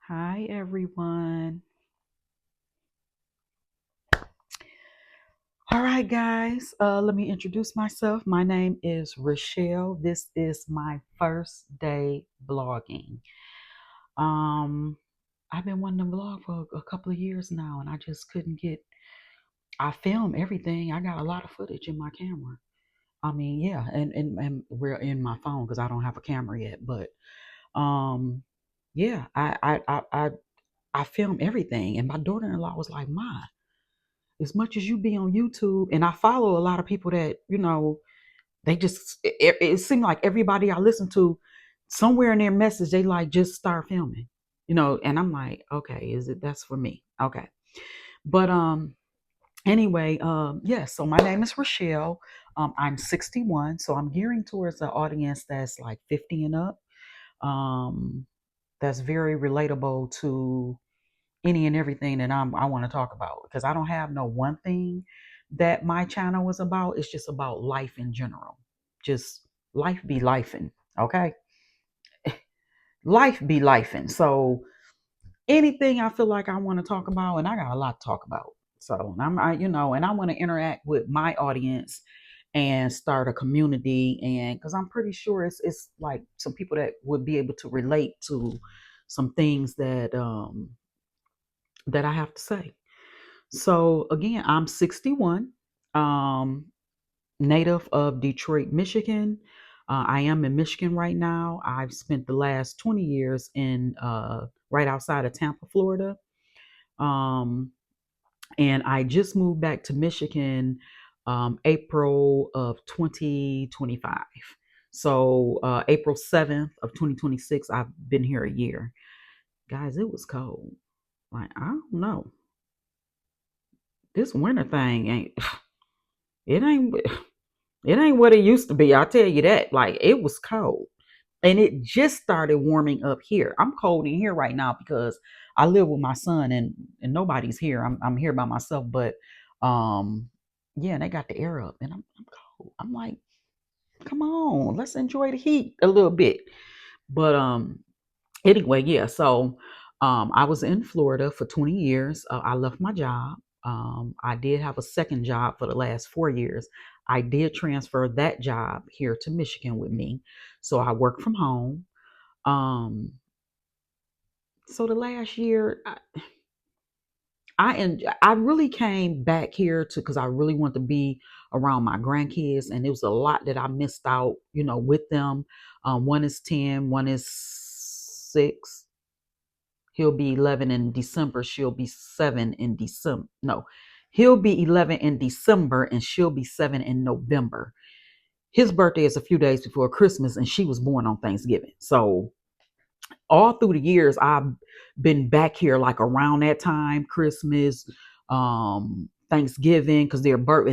Hi, everyone. All right, guys, let me introduce myself. My name is Rochelle. This is my first day blogging. Um, I've been wanting to vlog for a couple of years now, and I just couldn't get. I film everything. I got a lot of footage in my camera. I mean, yeah, and we're in my phone because I don't have a camera yet. But um, yeah, I film everything, and my daughter-in-law was like, "Ma, as much as you be on YouTube," and I follow a lot of people that, they just, it seemed like everybody I listen to, somewhere in their message, they like just start filming, and I'm like, okay, that's for me. Okay. But anyway, yes, so my name is Rochelle. I'm 61, so I'm gearing towards an audience that's like 50 and up. Um, that's very relatable to any and everything that I want to talk about, because I don't have no one thing that my channel is about. It's just about life in general. Just life be lifing, okay? Life be lifing. So anything I feel like I want to talk about, and I got a lot to talk about. So and I want to interact with my audience and start a community, and because I'm pretty sure it's like some people that would be able to relate to some things that I have to say. So again, I'm 61, um, native of Detroit, Michigan. I am in Michigan right now. I've spent the last 20 years in right outside of Tampa, Florida. Um, and I just moved back to Michigan April of 2025. So April 7th of 2026, I've been here a year. Guys, it was cold. Like, I don't know. This winter thing ain't it ain't it ain't what it used to be. I'll tell you that. Like, it was cold. And it just started warming up here. I'm cold in here right now because I live with my son, and nobody's here. I'm here by myself. But um yeah, and they got the air up, and I'm cold. I'm like, come on, let's enjoy the heat a little bit. But anyway, yeah. So I was in Florida for 20 years. I left my job. I did have a second job for the last 4 years. I did transfer that job here to Michigan with me, so I work from home. um so the last year, I really came back here to because I really want to be around my grandkids, and it was a lot that I missed out, with them. One is 10, one is 6. He'll be 11 in December. She'll be 7 in December. No, he'll be 11 in December, and she'll be 7 in November. His birthday is a few days before Christmas, and she was born on Thanksgiving. So all through the years, I've been back here like around that time, Christmas, Thanksgiving, because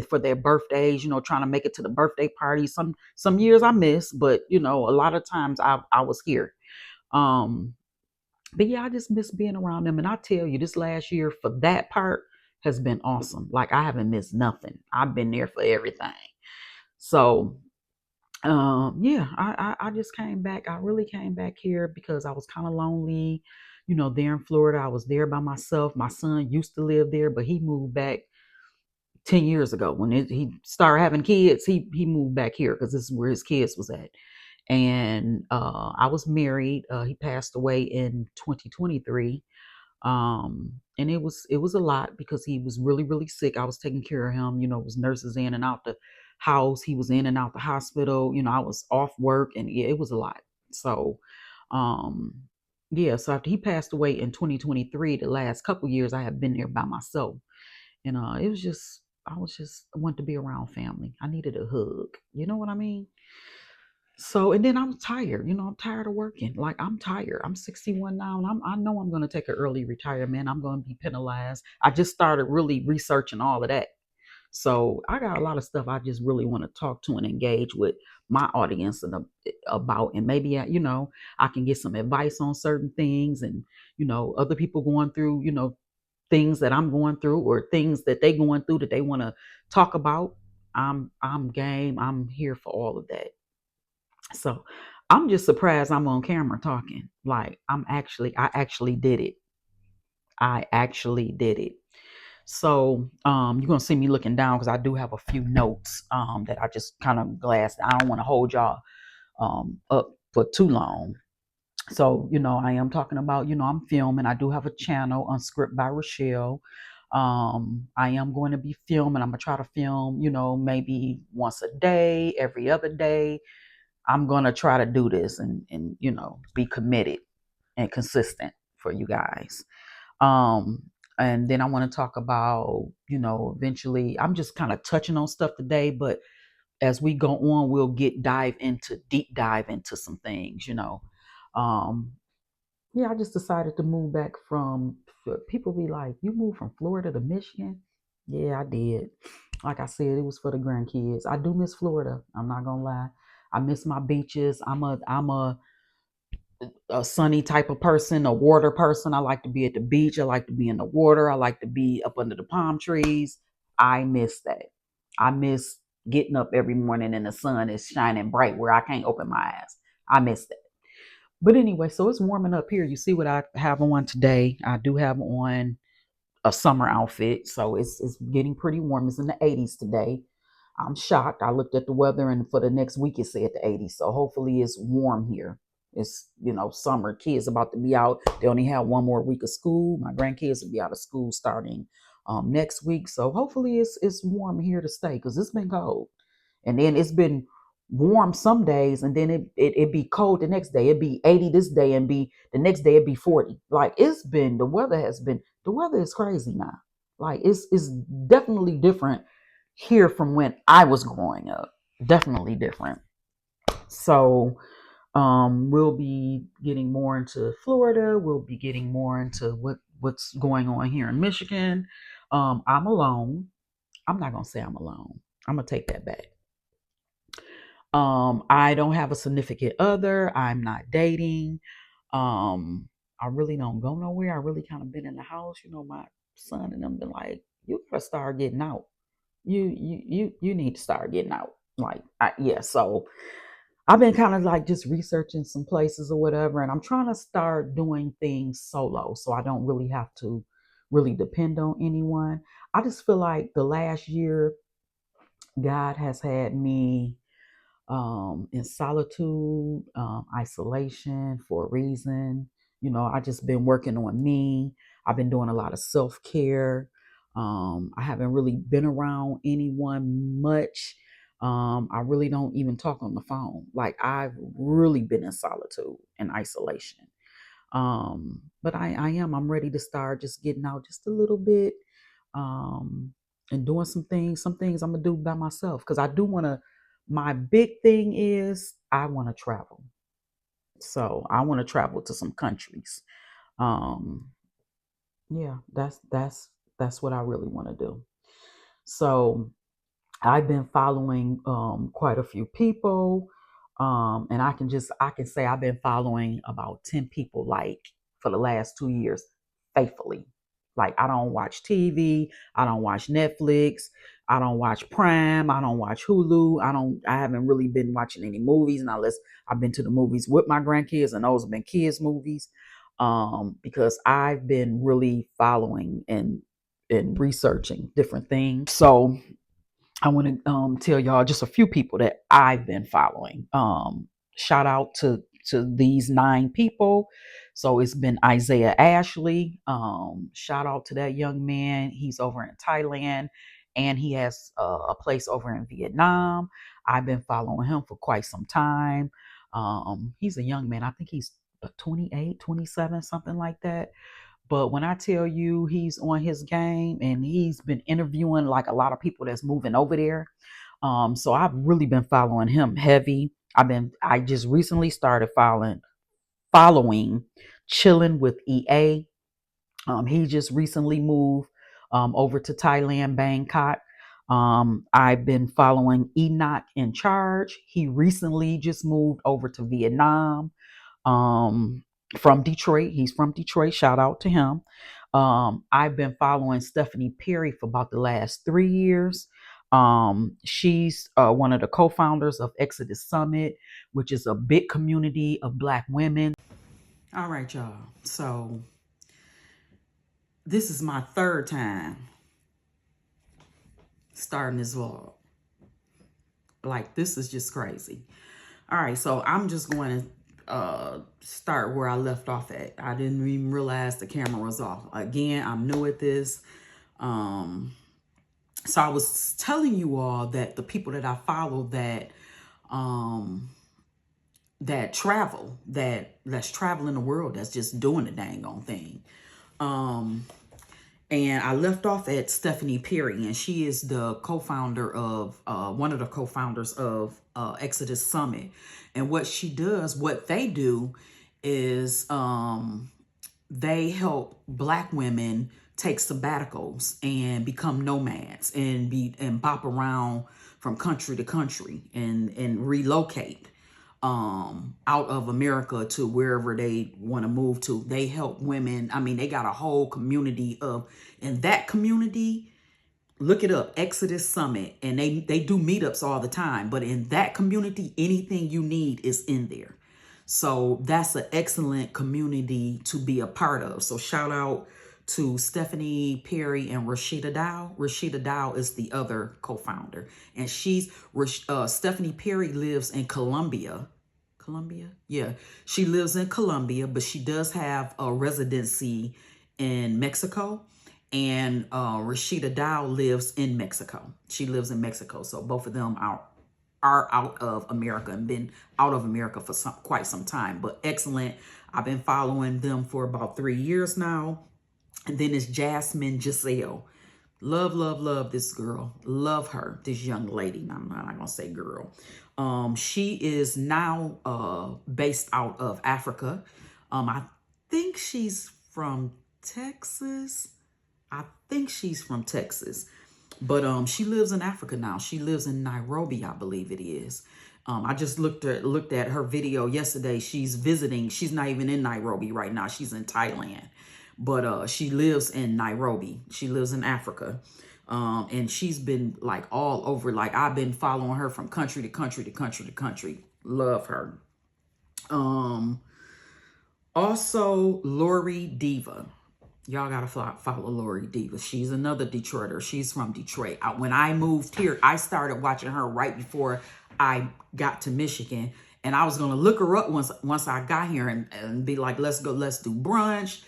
for their birthdays, trying to make it to the birthday party. Some years I missed, but a lot of times I was here. Um, but yeah, I just miss being around them. And I tell you, this last year for that part has been awesome. Like, I haven't missed nothing. I've been there for everything. So yeah, I just came back. I really came back here because I was kind of lonely, there in Florida. I was there by myself. My son used to live there, but he moved back 10 years ago. When he started having kids, he moved back here because this is where his kids was at. And I was married. He passed away in 2023. And it was a lot because he was really, really sick. I was taking care of him. It was nurses in and out the house. He was in and out the hospital. I was off work, and yeah, it was a lot. So um yeah, so after he passed away in 2023, the last couple years I have been there by myself. And it was just I wanted to be around family. I needed a hug. You know what I mean? So, and then I'm tired. I'm tired of working. Like, I'm tired. I'm 61 now, and I know I'm going to take an early retirement. I'm going to be penalized. I just started really researching all of that. So I got a lot of stuff I just really want to talk to and engage with my audience about, and maybe I can get some advice on certain things, and other people going through things that I'm going through, or things that they going through that they want to talk about. I'm game. I'm here for all of that. So I'm just surprised I'm on camera talking. Like I actually did it. I actually did it. So you're gonna see me looking down because I do have a few notes that I just kind of glassed. I don't want to hold y'all up for too long. So, I am talking about, I'm filming. I do have a channel, Unscript by Rochelle. I am going to be filming. I'm gonna try to film, maybe once a day, every other day. I'm gonna try to do this and be committed and consistent for you guys. Um, and then I want to talk about, eventually I'm just kind of touching on stuff today, but as we go on, we'll deep dive into some things. Um, yeah, I just decided to move back from. People be like, "You moved from Florida to Michigan?" Yeah, I did. Like I said, it was for the grandkids. I do miss Florida. I'm not gonna lie. I miss my beaches. I'm a sunny type of person, a water person. I like to be at the beach. I like to be in the water. I like to be up under the palm trees. I miss that. I miss getting up every morning and the sun is shining bright where I can't open my eyes. I miss that. But anyway, so it's warming up here. You see what I have on today. I do have on a summer outfit, so it's getting pretty warm. It's in the 80s today. I'm shocked. I looked at the weather, and for the next week, it said the 80s. So hopefully, it's warm here. It's summer. Kids about to be out. They only have one more week of school. My grandkids will be out of school starting next week. So hopefully, it's warm here to stay because it's been cold, and then it's been warm some days, and then it be cold the next day. It'd be 80 this day, and be the next day it'd be 40. Like the weather is crazy now. Like it's definitely different here from when I was growing up. Definitely different. So we'll be getting more into Florida. We'll be getting more into what's going on here in Michigan. I'm alone. I'm not gonna say I'm alone. I'm gonna take that back. I don't have a significant other. I'm not dating. I really don't go nowhere. I really kind of been in the house. My son and them been like, you gotta start getting out. You need to start getting out. Like, yeah. So I've been kind of like just researching some places or whatever, and I'm trying to start doing things solo, so I don't really have to really depend on anyone. I just feel like the last year, God has had me in solitude, isolation for a reason. I just been working on me. I've been doing a lot of self care. I haven't really been around anyone much. I really don't even talk on the phone. Like I've really been in solitude and isolation. But I'm ready to start just getting out just a little bit, um, and doing some things. Some things I'm gonna do by myself because I do want to. My big thing is I want to travel. So I want to travel to some countries. Um, yeah, that's what I really want to do. So I've been following quite a few people. And I can say I've been following about 10 people like for the last 2 years faithfully. Like I don't watch TV, I don't watch Netflix, I don't watch Prime, I don't watch Hulu, I haven't really been watching any movies unless I've been to the movies with my grandkids, and those have been kids movies. Because I've been really following and researching different things. So I want to tell y'all just a few people that I've been following. Shout out to these 9 people. So it's been Isaiah Ashley. Shout out to that young man. He's over in Thailand, and he has a place over in Vietnam. I've been following him for quite some time. He's a young man. I think he's 28, 27, something like that. But when I tell you he's on his game and he's been interviewing like a lot of people that's moving over there. So I've really been following him heavy. I just recently started following Chilling with EA. He just recently moved over to Thailand, Bangkok. I've been following Enoch in Charge. He recently just moved over to Vietnam, um, from Detroit. He's from Detroit. Shout out to him. I've been following Stephanie Perry for about the last 3 years. She's one of the co-founders of Exodus Summit, which is a big community of Black women. All right, y'all. So this is my third time starting this vlog. Like, this is just crazy. All right, so I'm just going to start where I left off at. I didn't even realize the camera was off. Again, I'm new at this. So I was telling you all that the people that I follow that that travel, that's traveling the world, that's just doing the dang on thing. And I left off at Stephanie Perry, and she is the co-founder of, one of the co-founders of Exodus Summit. And what she does, what they do is they help Black women take sabbaticals and become nomads and bop around from country to country and relocate out of America to wherever they want to move to. They help women. I mean, they got a whole community of, in that community, look it up, Exodus Summit, and they do meetups all the time. But in that community, anything you need is in there. So that's an excellent community to be a part of. So shout out to Stephanie Perry and Rashida Dow. Rashida Dow is the other co-founder. And Stephanie Perry lives in Colombia. Colombia? Yeah, she lives in Colombia, but she does have a residency in Mexico. And Rashida Dow lives in Mexico. She lives in Mexico. So both of them are out of America and been out of America for quite some time, but excellent. I've been following them for about 3 years now. And then it's Jasmine Giselle. Love this girl. Love her, this young lady. I'm not gonna say girl. She is now based out of Africa. I think she's from Texas. But she lives in Africa now. She lives in Nairobi, I believe it is. I just looked at her video yesterday. She's visiting. She's not even in Nairobi right now. She's in Thailand. But she lives in Nairobi. She lives in Africa. And she's been like all over. Like, I've been following her from country to country to country to country. Love her. Also, Lori Diva. Y'all gotta follow Lori Diva. She's another Detroiter. She's from Detroit. When I moved here, I started watching her right before I got to Michigan. And I was gonna look her up once I got here and be like, let's do brunch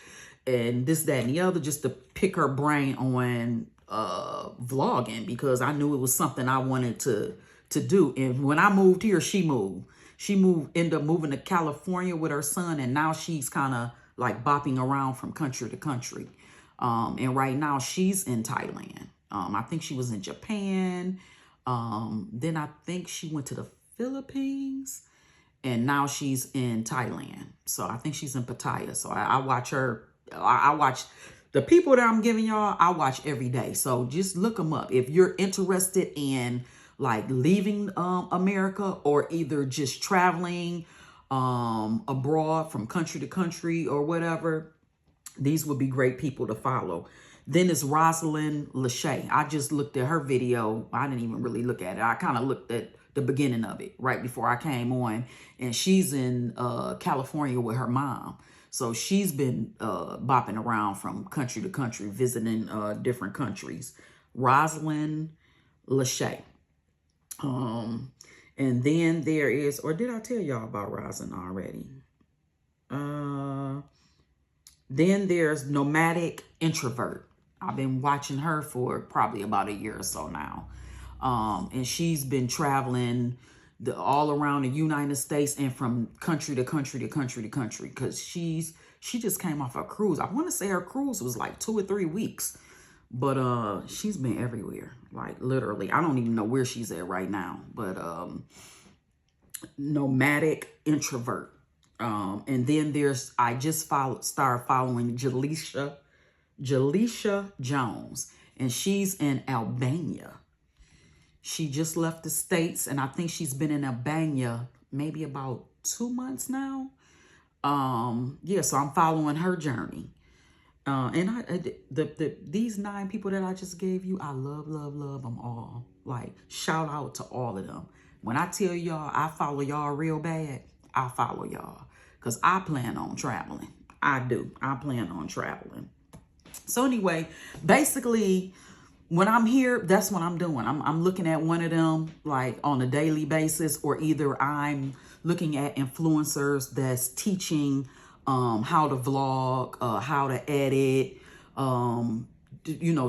and this, that, and the other, just to pick her brain on vlogging, because I knew it was something I wanted to do. And when I moved here, she moved. Ended up moving to California with her son, and now she's kind of like bopping around from country to country. And right now she's in Thailand. I think she was in Japan. Then I think she went to the Philippines, and now she's in Thailand. So I think she's in Pattaya. So I watch her. I watch the people that I'm giving y'all. I watch every day. So just look them up. If you're interested in like leaving America, or either just traveling abroad from country to country or whatever, these would be great people to follow. Then it's Rosalind Lachey. I just looked at her video. I didn't even really look at it. I kind of looked at the beginning of it right before I came on. And she's in California with her mom. So she's been bopping around from country to country, visiting different countries. Rosalind Lachey. And then there is, or did I tell y'all about Rosalind already? Then there's Nomadic Introvert. I've been watching her for probably about a year or so now. And she's been traveling all around the United States and from country to country to country to country, because she just came off a cruise. I want to say her cruise was like 2 or 3 weeks, but she's been everywhere, like literally. I don't even know where she's at right now, but Nomadic Introvert. And then there's, I just started following Jaleisha Jones, and she's in Albania. She just left the States, and I think she's been in Albania maybe about 2 months now. Yeah, so I'm following her journey. And these 9 people that I just gave you, I love them all. Like, shout out to all of them. When I tell y'all I follow y'all real bad, I follow y'all. Because I plan on traveling. I do. I plan on traveling. So anyway, basically, when I'm here, that's what I'm doing. I'm looking at one of them like on a daily basis, or either I'm looking at influencers that's teaching how to vlog, how to edit,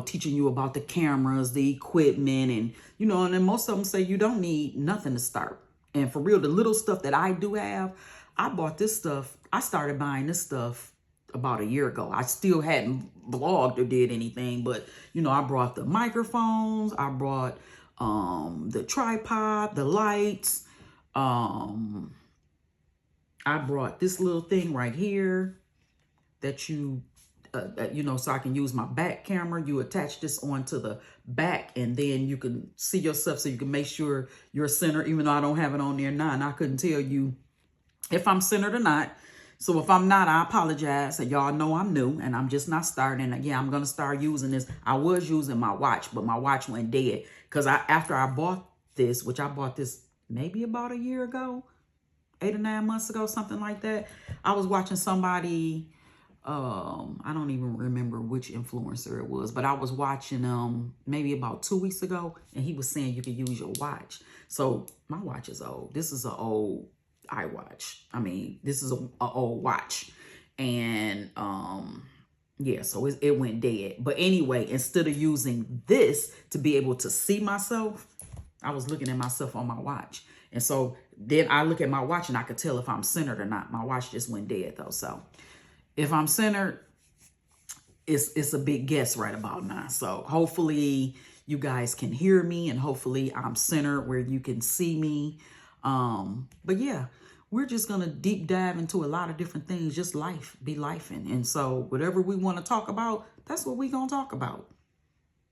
teaching you about the cameras, the equipment, and, and then most of them say you don't need nothing to start. And for real, the little stuff that I do have, I bought this stuff. I started buying this stuff about a year ago. I still hadn't vlogged or did anything, but I brought the microphones, I brought the tripod, the lights, I brought this little thing right here that so I can use my back camera. You attach this onto the back, and then you can see yourself, so you can make sure you're centered, even though I don't have it on there now, and I couldn't tell you if I'm centered or not. So if I'm not, I apologize. So y'all know I'm new and I'm just not starting. And yeah, I'm going to start using this. I was using my watch, but my watch went dead. Because after I bought this, which I bought this maybe about a year ago, 8 or 9 months ago, something like that. I was watching somebody, I don't even remember which influencer it was, but I was watching maybe about 2 weeks ago, and he was saying you could use your watch. So my watch is old. This is an old iWatch. I mean, this is a old watch. And yeah, so it went dead. But anyway, instead of using this to be able to see myself, I was looking at myself on my watch. And so then I look at my watch and I could tell if I'm centered or not. My watch just went dead though. So if I'm centered, it's a big guess right about now. So hopefully you guys can hear me, and hopefully I'm centered where you can see me. But yeah, we're just going to deep dive into a lot of different things, just life, be lifing. And so whatever we want to talk about, that's what we're going to talk about.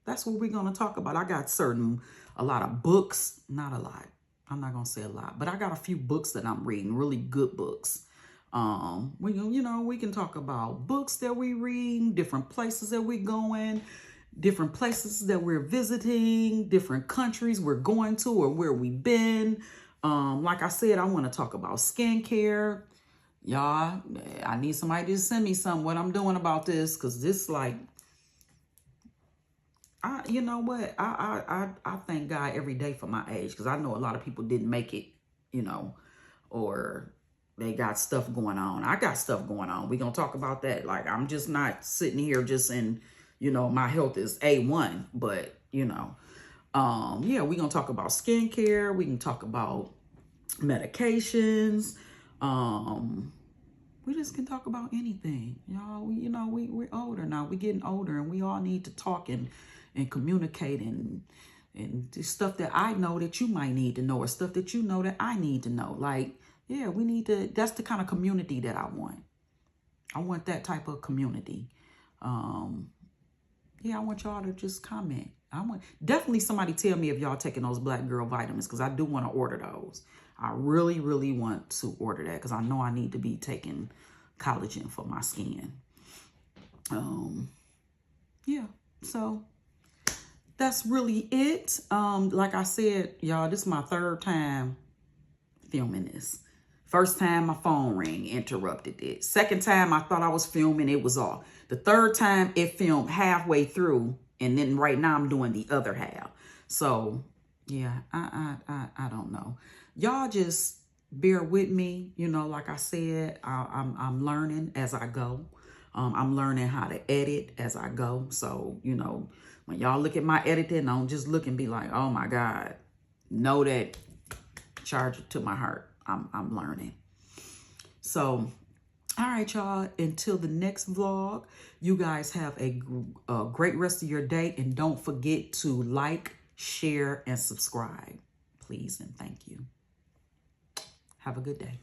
That's what we're going to talk about. I got a lot of books, not a lot. I'm not going to say a lot, but I got a few books that I'm reading, really good books. We can talk about books that we read, different places that we're going, different places that we're visiting, different countries we're going to, or where we've been. Like I said, I want to talk about skincare. Y'all, I need somebody to send me what I'm doing about this, because this, like, you know what? I thank God every day for my age, because I know a lot of people didn't make it, or they got stuff going on. I got stuff going on. We're going to talk about that. Like, I'm just not sitting here just in, my health is A1, but, yeah, we're going to talk about skincare. We can talk about medications. We just can talk about anything. Y'all, we're older now. We're getting older, and we all need to talk and communicate and the stuff that I know that you might need to know, or stuff that you know that I need to know. Like, yeah, we need to, that's the kind of community that I want. I want that type of community. Yeah, I want y'all to just comment. Definitely somebody tell me if y'all taking those Black Girl vitamins, because I do want to order those. I really, really want to order that, because I know I need to be taking collagen for my skin. Yeah, so that's really it. Like I said, y'all, this is my 3rd time filming this. First time my phone rang, interrupted it. 2nd time I thought I was filming, it was off. The 3rd time it filmed halfway through, and then right now I'm doing the other half. So yeah, I don't know. Y'all just bear with me. Like I said, I'm learning as I go. I'm learning how to edit as I go. So, when y'all look at my editing, don't just look and be like, oh my God. Know that, charge it to my heart. I'm learning. So, all right, y'all. Until the next vlog, you guys have a great rest of your day. And don't forget to like, share, and subscribe. Please and thank you. Have a good day.